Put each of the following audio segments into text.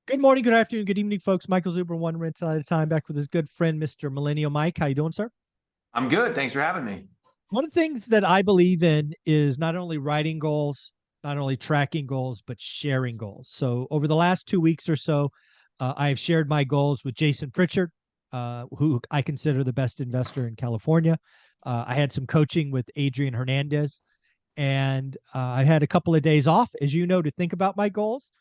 Good morning, good afternoon, good evening, folks. Michael Zuber, one rental at a time, back with his good friend, Mr. Millennial Mike. How you doing, sir? I'm good. Thanks for having me. One of the things that I believe in is not only writing goals, not only tracking goals, but sharing goals. So over the last 2 weeks or so, I have shared my goals with Jason Pritchard, who I consider the best investor in California. I had some coaching with Adrian Hernandez, and I had a couple of days off, as you know, to think about my goals.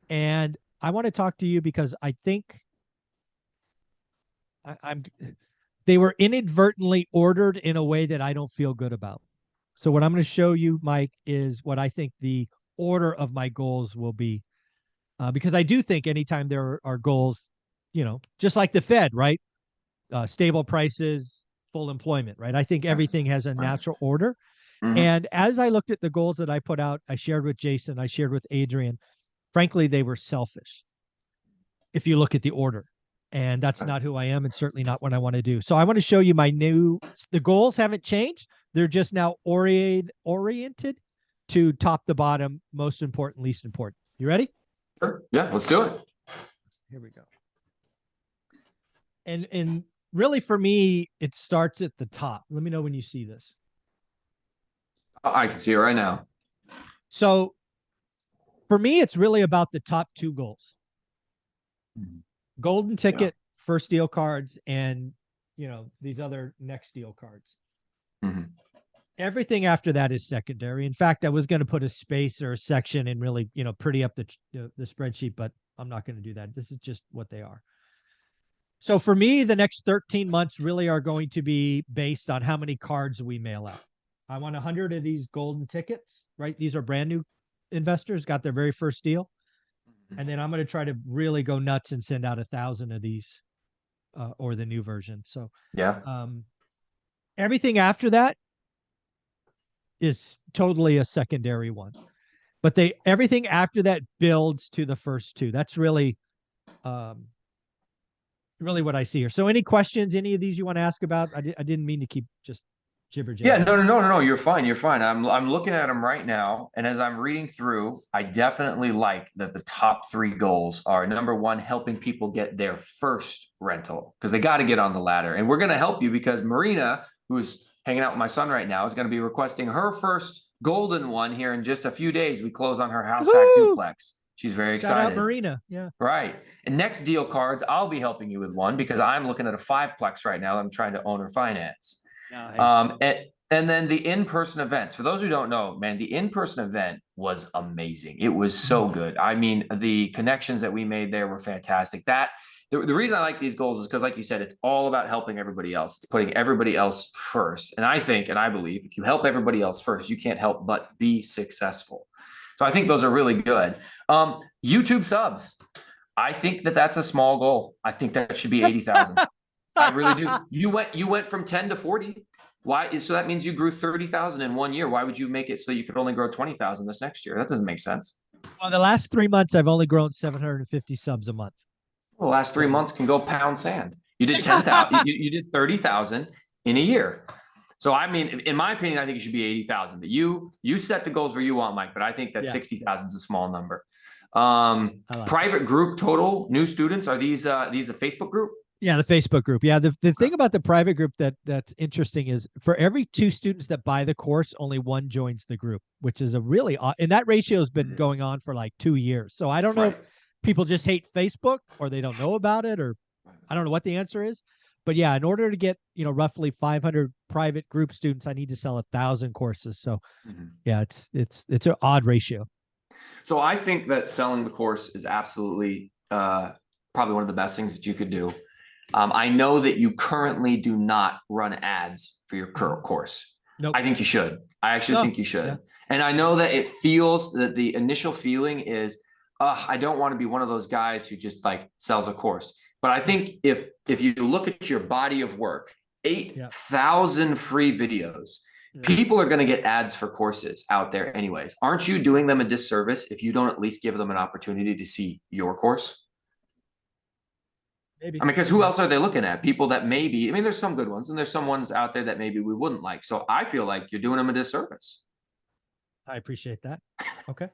And I want to talk to you because I think I'm they were inadvertently ordered in a way that I don't feel good about. So what I'm going to show you, Mike, is what I think the order of my goals will be. Because I do think anytime there are goals, just like the Fed, right? Stable prices, full employment, right? I think everything has a natural order. Mhm. And as I looked at the goals that I put out, I shared with Jason, I shared with Adrian, frankly, they were selfish if you look at the order. And that's not who I am and certainly not what I want to do. So I want to show you the goals haven't changed. They're just now oriented to top to bottom, most important, least important. You ready? Sure. Yeah, let's do it. Here we go. And really for me, it starts at the top. Let me know when you see this. I can see it right now. So for me, it's really about the top two goals. Mhm. Golden Yeah. ticket, first deal cards, and these other next deal cards. Mhm. Everything after that is secondary. In fact, I was going to put a space or a section and really, pretty up the spreadsheet, but I'm not going to do that. This is just what they are. So for me, the next 13 months really are going to be based on how many cards we mail out. I want 100 of these golden tickets, right? These are brand new investors, got their very first deal. And then I'm going to try to really go nuts and send out 1,000 of these or the new version. So Yeah. um, everything after that is totally a secondary one. But they everything after that builds to the first two. That's um, really what I see here. So any questions, any of these you want to ask about? I didn't mean to keep just jibber Yeah, jabbering. no. You're fine. You're fine. I'm looking at them right now, and as I'm reading through, I definitely like that the top three goals are number one, helping people get their first rental because they got to get on the ladder. And we're going to help you because Marina, who's hanging out with my son right now, is going to be requesting her first golden one here in just a few days. We close on her house hack Woo! duplex. She's very Shout out excited. Marina. Yeah. Right. And next deal cards, I'll be helping you with one because I'm looking at a fiveplex right now. I'm trying to own or finance. Nice. And then the in-person events. For those who don't know, man, the in-person event was amazing. It was Mhm. so good. I mean, the connections that we made there were fantastic. The reason I like these goals is because, like you said, it's all about helping everybody else. It's putting everybody else first. And I think, and I believe, if you help everybody else first, you can't help but be successful. So I think those are really good. YouTube subs. I think that that's a small goal. I think that should be 80,000. I really do. You went from 10 to 40. Why? So that means you grew 30,000 in 1 year. Why would you make it so you could only grow 20,000 this next year? That doesn't make sense. Well, the last 3 months, I've only grown 750 subs a month. The last three So months can go pound sand. You did 10,000, you did 30,000 in a year. So I mean, in my opinion, I think it should be 80,000. But you set the goals where you want, Mike. But I think that yeah, 60,000 is a small number. I like it. Private group total new students, are these the Facebook group? Yeah, the Facebook group. Yeah, the Okay. thing about the private group that's interesting is for every two students that buy the course, only one joins the group, which is a really odd, and that ratio has been going on for like 2 years. So I don't know if Right. people just hate Facebook or they don't know about it, or I don't know what the answer is. But yeah, in order to get roughly 500 private group students, I need to sell 1,000 courses. So Mhm. yeah, it's an odd ratio. So I think that selling the course is absolutely probably one of the best things that you could do. I know that you currently do not run ads for your Mhm. current course. Nope. I think you should. I actually No. think you Yeah. should. And I know that it feels that the initial feeling is, I don't want to be one of those guys who just like sells a course. But I Yeah. think if you look at your body of work, Yeah. 8,000 free videos, Yeah. people are going to get ads for courses out there anyways. Aren't you doing them a disservice if you don't at least give them an opportunity to see your course? I Maybe. mean, because who Yeah. else are they looking at? People that maybe, I mean, there's some good ones and there's some ones out there that maybe we wouldn't like. So I feel like you're doing them a disservice. I appreciate that. Okay.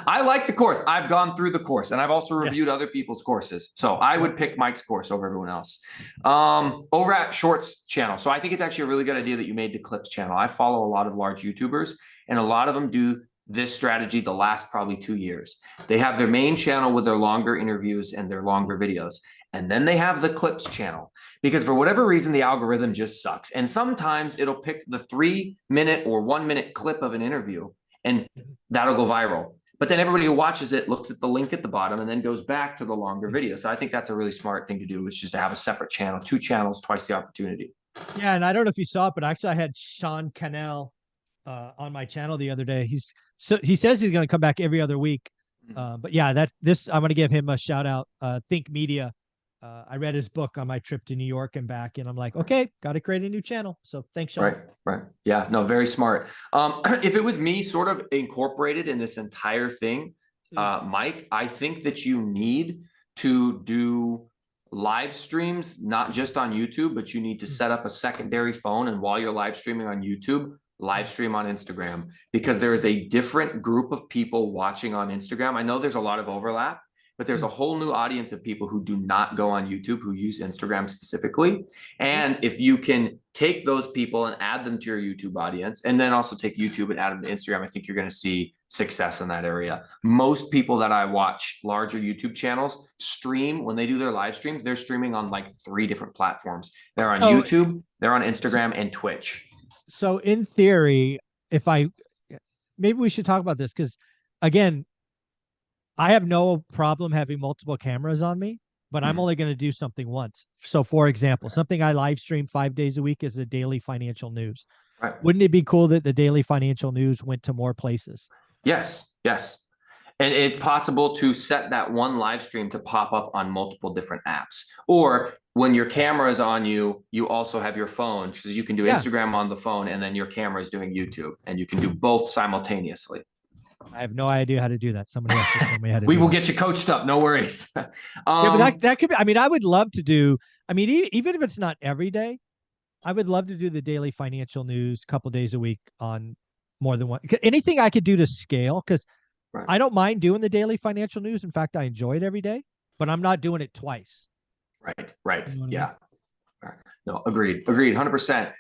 I like the course. I've gone through the course and I've also reviewed Yes. other people's courses. So I Yep. would pick Mike's course over everyone else. Over at Shorts channel. So I think it's actually a really good idea that you made the Clips channel. I follow a lot of large YouTubers and a lot of them do this strategy the last probably 2 years. They have their main channel with their longer interviews and their longer videos. And then they have the Clips channel because for whatever reason, the algorithm just sucks. And sometimes it'll pick the 3-minute or 1-minute clip of an interview and that'll go viral. But then everybody who watches it looks at the link at the bottom and then goes back to the longer video. So I think that's a really smart thing to do, is just to have a separate channel, 2 channels, twice the opportunity. Yeah, and I don't know if you saw it, but actually I had Sean Cannell on my channel the other day. He says he's going to come back every other week. But yeah, I'm going to give him a shout out. Think Media. I read his book on my trip to New York and back, and I'm like, okay, got to create a new channel. So thanks, Sean. Right. Yeah, no, very smart. If it was me sort of incorporated in this entire thing, Mike, I think that you need to do live streams, not just on YouTube, but you need to set up a secondary phone. And while you're live streaming on YouTube, live stream on Instagram, because there is a different group of people watching on Instagram. I know there's a lot of overlap, but there's a whole new audience of people who do not go on YouTube, who use Instagram specifically. And if you can take those people and add them to your YouTube audience, and then also take YouTube and add them to Instagram, I think you're going to see success in that area. Most people that I watch larger YouTube channels stream, when they do their live streams, they're streaming on like 3 different platforms. They're on YouTube, they're on Instagram, and Twitch. So in theory, maybe we should talk about this, because again, I have no problem having multiple cameras on me, but I'm only going to do something once. So for example, something I live stream 5 days a week is the daily financial news. Right. Wouldn't it be cool that the daily financial news went to more places? Yes. And it's possible to set that one live stream to pop up on multiple different apps. Or when your camera is on you, you also have your phone, because you can do Instagram on the phone and then your camera is doing YouTube, and you can do both simultaneously. I have no idea how to do that. Somebody else should tell me how to do We will that. get you coached up. No worries. Yeah, but that could be, I mean, I would love to do, I mean, even if it's not every day, I would love to do the daily financial news a couple days a week on more than one. Anything I could do to scale, because I don't mind doing the daily financial news. In fact, I enjoy it every day, but I'm not doing it twice. Right. You know yeah. I mean? No, agreed. 100%.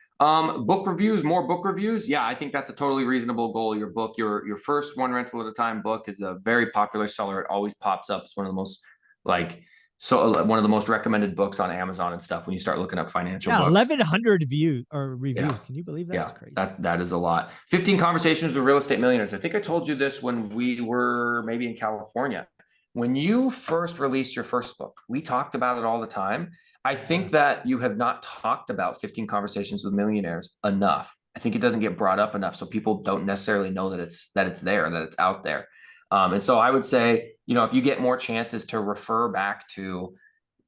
Book reviews, more book reviews. Yeah, I think that's a totally reasonable goal. Your book, your first one rental at a time book is a very popular seller. It always pops up. It's one of the most one of the most recommended books on Amazon and stuff when you start looking up financial books. 1,100 views or reviews. Yeah. Can you believe that? Yeah, that's crazy. That is a lot. 15 conversations with real estate millionaires. I think I told you this when we were maybe in California. When you first released your first book, we talked about it all the time. I think that you have not talked about 15 conversations with millionaires enough. I think it doesn't get brought up enough, so people don't necessarily know that it's there, that it's out there. And so I would say, if you get more chances to refer back to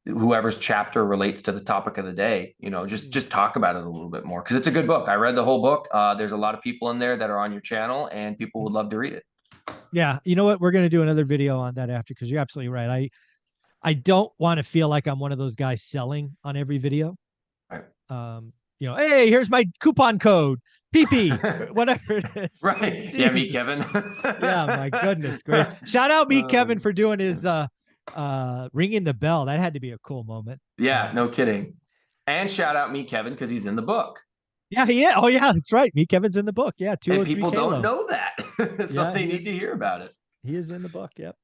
whoever's chapter relates to the topic of the day, just talk about it a little bit more, because it's a good book. I read the whole book. There's a lot of people in there that are on your channel, and people would love to read it. Yeah, you know what? We're going to do another video on that after, because you're absolutely right. I don't want to feel like I'm one of those guys selling on every video. Right. Hey, here's my coupon code, PP, whatever it is. Right. Jeez. Yeah, meet Kevin. Yeah, my goodness gracious. Shout out Meet Kevin for doing his ringing the bell. That had to be a cool moment. Yeah, no kidding. And shout out Meet Kevin, because he's in the book. Yeah, he is. Oh yeah, that's right. Meet Kevin's in the book. Yeah, and people don't know that. So they need to hear about it. He is in the book. Yep.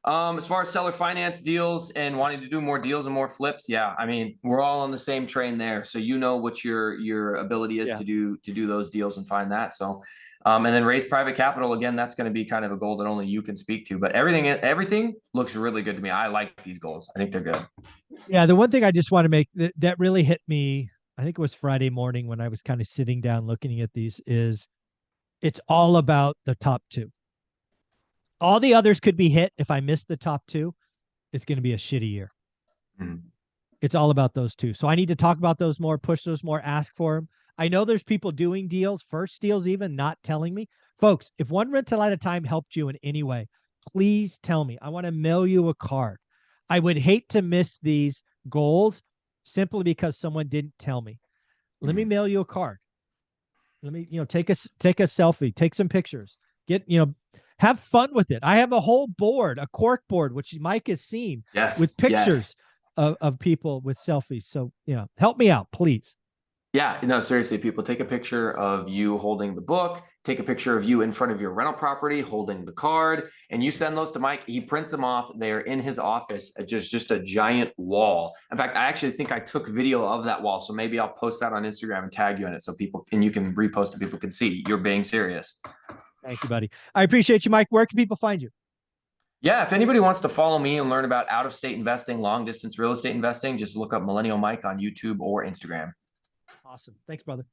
As far as seller finance deals and wanting to do more deals and more flips, yeah, I mean, we're all on the same train there. So what your ability is to do those deals and find that. So, and then raise private capital. Again, that's going to be kind of a goal that only you can speak to. But everything looks really good to me. I like these goals. I think they're good. Yeah, the one thing I just want to make that really hit me, I think it was Friday morning when I was kind of sitting down looking at these, is it's all about the top 2. All the others could be hit. If I miss the top 2, it's going to be a shitty year. It's all about those 2. So I need to talk about those more, push those more, ask for them. I know there's people doing deals, first deals even, not telling me. Folks, if one rental at a time helped you in any way, please tell me. I want to mail you a card. I would hate to miss these goals simply because someone didn't tell me. Let me mail you a card. Let me, take a selfie, take some pictures. Get, you know, have fun with it. I have a whole board, a cork board, which Mike has seen Yes. with pictures Yes. of people with selfies. So, you know, help me out, please. Yeah, no, seriously, people take a picture of you holding the book, take a picture of you in front of your rental property holding the card, and you send those to Mike. He prints them off. They're in his office, just a giant wall. In fact, I actually think I took video of that wall, so maybe I'll post that on Instagram and tag you in it so people and you can repost it. People can see you're being serious. Thank you, buddy. I appreciate you, Mike. Where can people find you? Yeah, if anybody wants to follow me and learn about out-of-state investing, long-distance real estate investing, just look up Millennial Mike on YouTube or Instagram. Awesome. Thanks, brother.